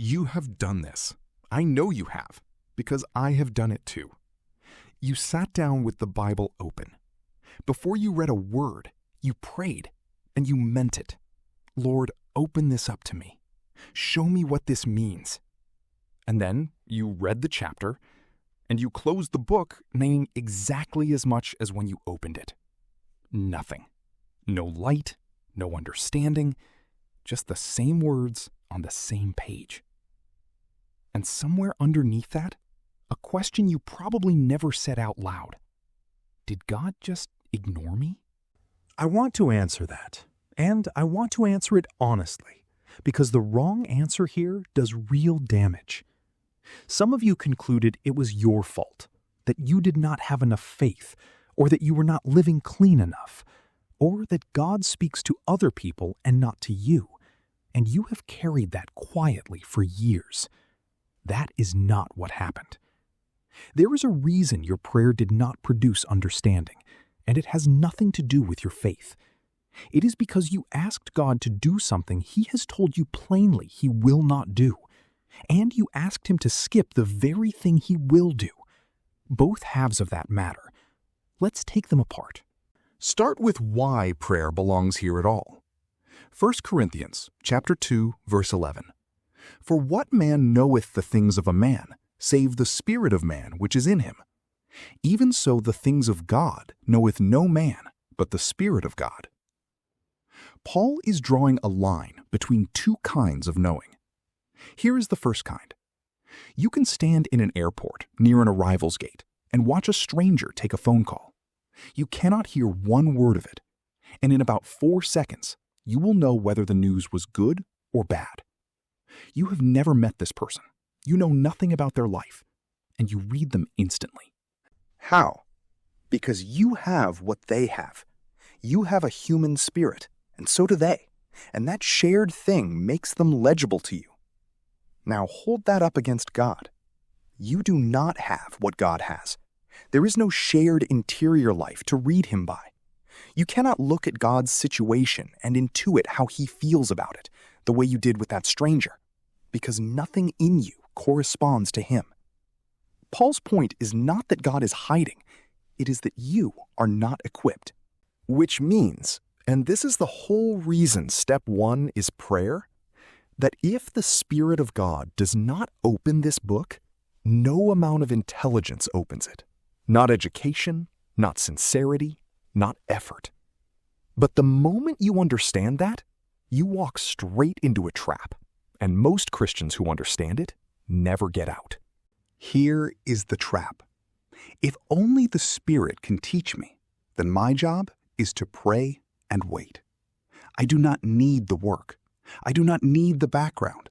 You have done this. I know you have, because I have done it too. You sat down with the Bible open. Before you read a word, you prayed, and you meant it. Lord, open this up to me. Show me what this means. And then you read the chapter, and you closed the book knowing exactly as much as when you opened it. Nothing. No light, no understanding, just the same words on the same page. And somewhere underneath that, a question you probably never said out loud. Did God just ignore me? I want to answer that, and I want to answer it honestly, because the wrong answer here does real damage. Some of you concluded it was your fault, that you did not have enough faith, or that you were not living clean enough, or that God speaks to other people and not to you, and you have carried that quietly for years. That is not what happened. There is a reason your prayer did not produce understanding, and it has nothing to do with your faith. It is because you asked God to do something He has told you plainly He will not do, and you asked Him to skip the very thing He will do. Both halves of that matter. Let's take them apart. Start with why prayer belongs here at all. 1 Corinthians chapter 2, verse 11. For what man knoweth the things of a man, save the spirit of man which is in him? Even so the things of God knoweth no man, but the Spirit of God. Paul is drawing a line between two kinds of knowing. Here is the first kind. You can stand in an airport near an arrivals gate and watch a stranger take a phone call. You cannot hear one word of it, and in about 4 seconds, you will know whether the news was good or bad. You have never met this person. You know nothing about their life, and you read them instantly. How? Because you have what they have. You have a human spirit, and so do they, and that shared thing makes them legible to you. Now hold that up against God. You do not have what God has. There is no shared interior life to read Him by. You cannot look at God's situation and intuit how He feels about it, the way you did with that stranger, because nothing in you corresponds to Him. Paul's point is not that God is hiding, it is that you are not equipped. Which means, and this is the whole reason step 1 is prayer, that if the Spirit of God does not open this book, no amount of intelligence opens it. Not education, not sincerity, not effort. But the moment you understand that, you walk straight into a trap, and most Christians who understand it never get out. Here is the trap. If only the Spirit can teach me, then my job is to pray and wait. I do not need the work. I do not need the background.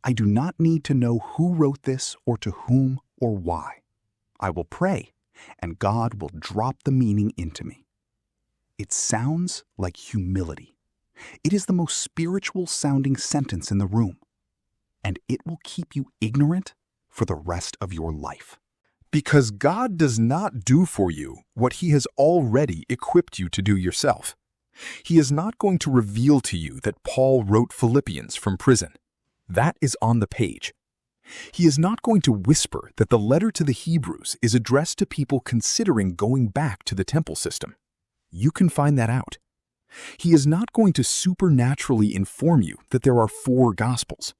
I do not need to know who wrote this or to whom or why. I will pray, and God will drop the meaning into me. It sounds like humility. It is the most spiritual sounding sentence in the room, and it will keep you ignorant for the rest of your life. Because God does not do for you what He has already equipped you to do yourself. He is not going to reveal to you that Paul wrote Philippians from prison. That is on the page. He is not going to whisper that the letter to the Hebrews is addressed to people considering going back to the temple system. You can find that out. He is not going to supernaturally inform you that there are 4 Gospels.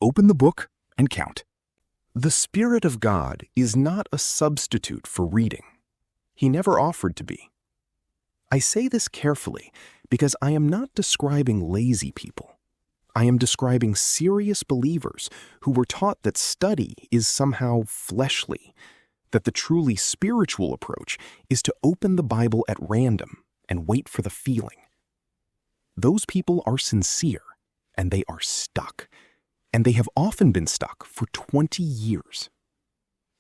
Open the book and count. The Spirit of God is not a substitute for reading. He never offered to be. I say this carefully because I am not describing lazy people. I am describing serious believers who were taught that study is somehow fleshly, that the truly spiritual approach is to open the Bible at random and wait for the feeling. Those people are sincere, and they are stuck, and they have often been stuck for 20 years.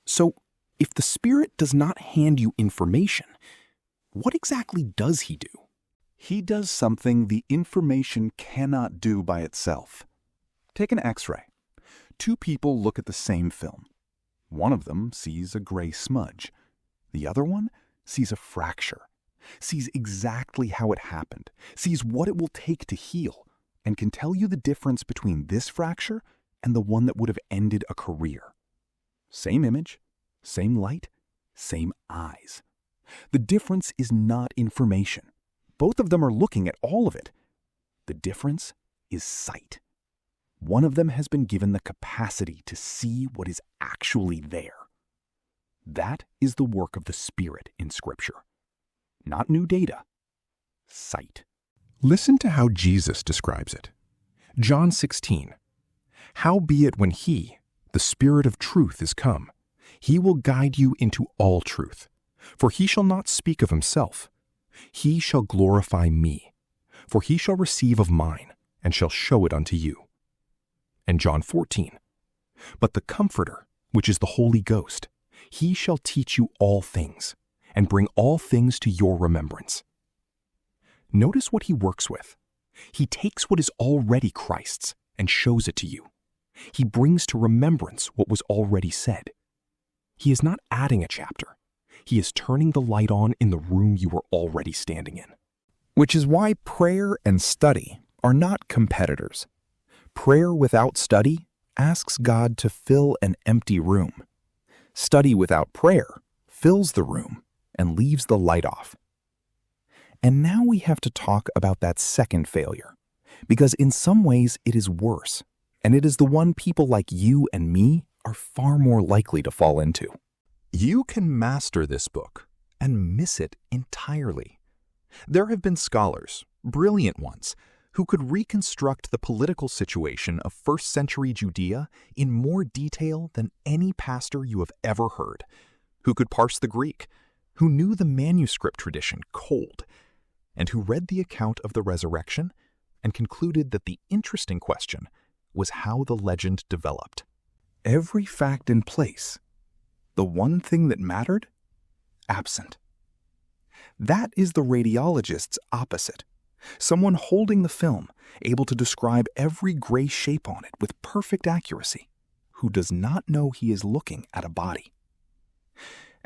So, if the Spirit does not hand you information, what exactly does He do? He does something the information cannot do by itself. Take an X-ray. 2 people look at the same film. One of them sees a gray smudge. The other one sees a fracture, sees exactly how it happened, sees what it will take to heal, and can tell you the difference between this fracture and the one that would have ended a career. Same image, same light, same eyes. The difference is not information. Both of them are looking at all of it. The difference is sight. One of them has been given the capacity to see what is actually there. That is the work of the Spirit in Scripture. Not new data, sight. Listen to how Jesus describes it. John 16. Howbeit when He, the Spirit of truth, is come, He will guide you into all truth. For He shall not speak of Himself. He shall glorify me. For He shall receive of mine, and shall show it unto you. And John 14. But the Comforter, which is the Holy Ghost, He shall teach you all things, and bring all things to your remembrance. Notice what He works with. He takes what is already Christ's and shows it to you. He brings to remembrance what was already said. He is not adding a chapter. He is turning the light on in the room you are already standing in. Which is why prayer and study are not competitors. Prayer without study asks God to fill an empty room. Study without prayer fills the room and leaves the light off. And now we have to talk about that second failure, because in some ways it is worse, and it is the one people like you and me are far more likely to fall into. You can master this book and miss it entirely. There have been scholars, brilliant ones, who could reconstruct the political situation of first-century Judea in more detail than any pastor you have ever heard, who could parse the Greek, who knew the manuscript tradition cold, and who read the account of the resurrection and concluded that the interesting question was how the legend developed. Every fact in place, the one thing that mattered, absent. That is the radiologist's opposite. Someone holding the film, able to describe every gray shape on it with perfect accuracy, who does not know he is looking at a body.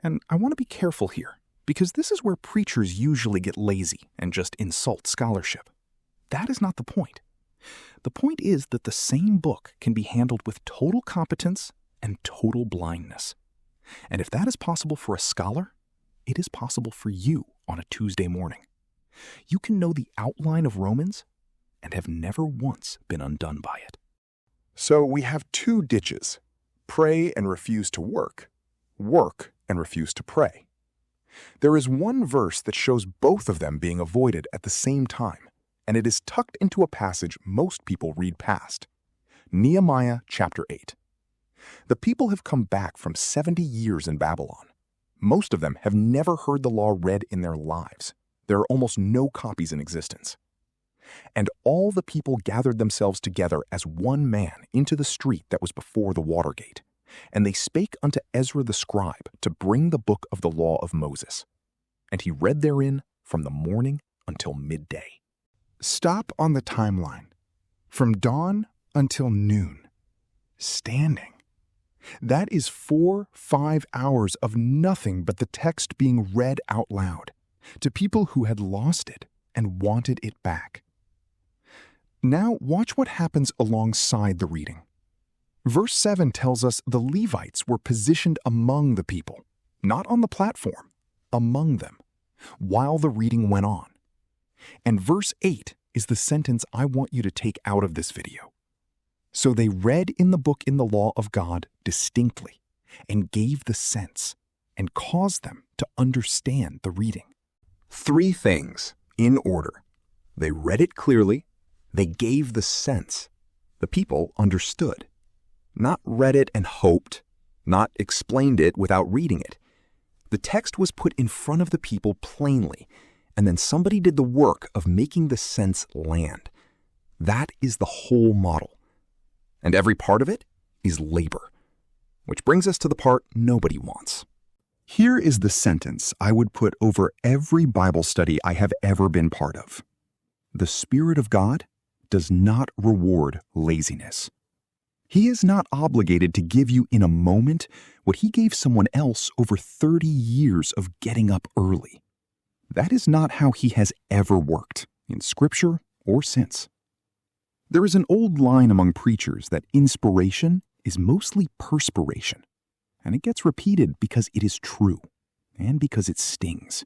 And I want to be careful here, because this is where preachers usually get lazy and just insult scholarship. That is not the point. The point is that the same book can be handled with total competence and total blindness. And if that is possible for a scholar, it is possible for you on a Tuesday morning. You can know the outline of Romans and have never once been undone by it. So we have two ditches: pray and refuse to work and refuse to pray. There is one verse that shows both of them being avoided at the same time, and it is tucked into a passage most people read past. Nehemiah chapter 8. The people have come back from 70 years in Babylon. Most of them have never heard the law read in their lives. There are almost no copies in existence. And all the people gathered themselves together as one man into the street that was before the water gate. And they spake unto Ezra the scribe to bring the book of the law of Moses. And he read therein from the morning until midday. Stop on the timeline. From dawn until noon. Standing. That is 4-5 hours of nothing but the text being read out loud to people who had lost it and wanted it back. Now watch what happens alongside the reading. Verse 7 tells us the Levites were positioned among the people, not on the platform, among them, while the reading went on. And verse 8 is the sentence I want you to take out of this video. So they read in the book in the law of God distinctly, and gave the sense, and caused them to understand the reading. 3 things, in order. They read it clearly, they gave the sense. The people understood. Not read it and hoped, not explained it without reading it. The text was put in front of the people plainly, and then somebody did the work of making the sense land. That is the whole model. And every part of it is labor. Which brings us to the part nobody wants. Here is the sentence I would put over every Bible study I have ever been part of. The Spirit of God does not reward laziness. He is not obligated to give you in a moment what He gave someone else over 30 years of getting up early. That is not how He has ever worked, in Scripture or since. There is an old line among preachers that inspiration is mostly perspiration, and it gets repeated because it is true and because it stings.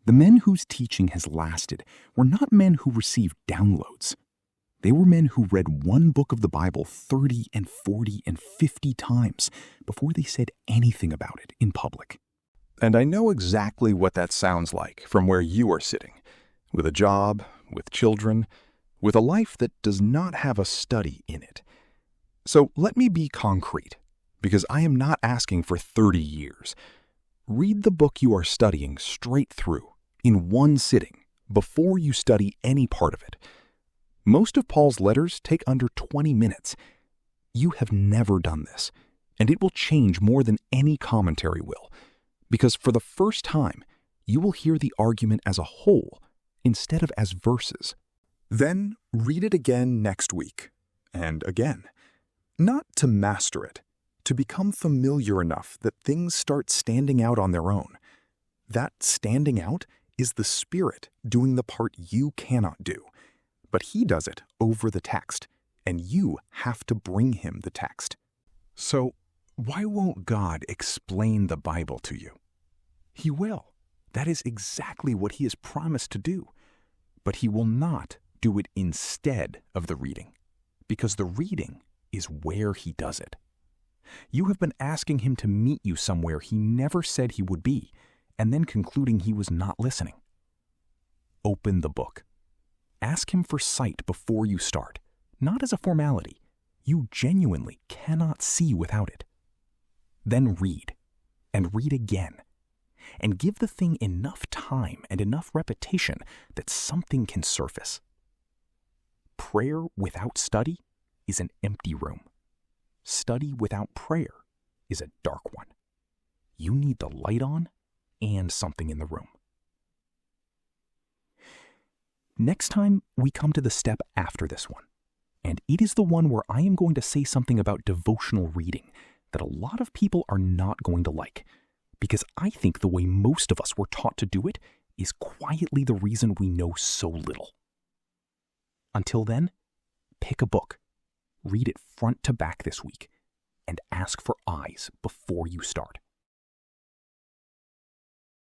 The men whose teaching has lasted were not men who received downloads. They were men who read one book of the Bible 30 and 40 and 50 times before they said anything about it in public. And I know exactly what that sounds like from where you are sitting, with a job, with children, with a life that does not have a study in it. So let me be concrete, because I am not asking for 30 years. Read the book you are studying straight through, in one sitting, before you study any part of it. Most of Paul's letters take under 20 minutes. You have never done this, and it will change more than any commentary will, because for the first time, you will hear the argument as a whole instead of as verses. Then read it again next week, and again. Not to master it, to become familiar enough that things start standing out on their own. That standing out is the Spirit doing the part you cannot do. But He does it over the text, and you have to bring Him the text. So, why won't God explain the Bible to you? He will. That is exactly what He has promised to do. But He will not do it instead of the reading, because the reading is where He does it. You have been asking Him to meet you somewhere He never said He would be, and then concluding He was not listening. Open the book. Ask Him for sight before you start, not as a formality. You genuinely cannot see without it. Then read, and read again, and give the thing enough time and enough repetition that something can surface. Prayer without study is an empty room. Study without prayer is a dark one. You need the light on and something in the room. Next time, we come to the step after this one, and it is the one where I am going to say something about devotional reading that a lot of people are not going to like, because I think the way most of us were taught to do it is quietly the reason we know so little. Until then, pick a book, read it front to back this week, and ask for eyes before you start.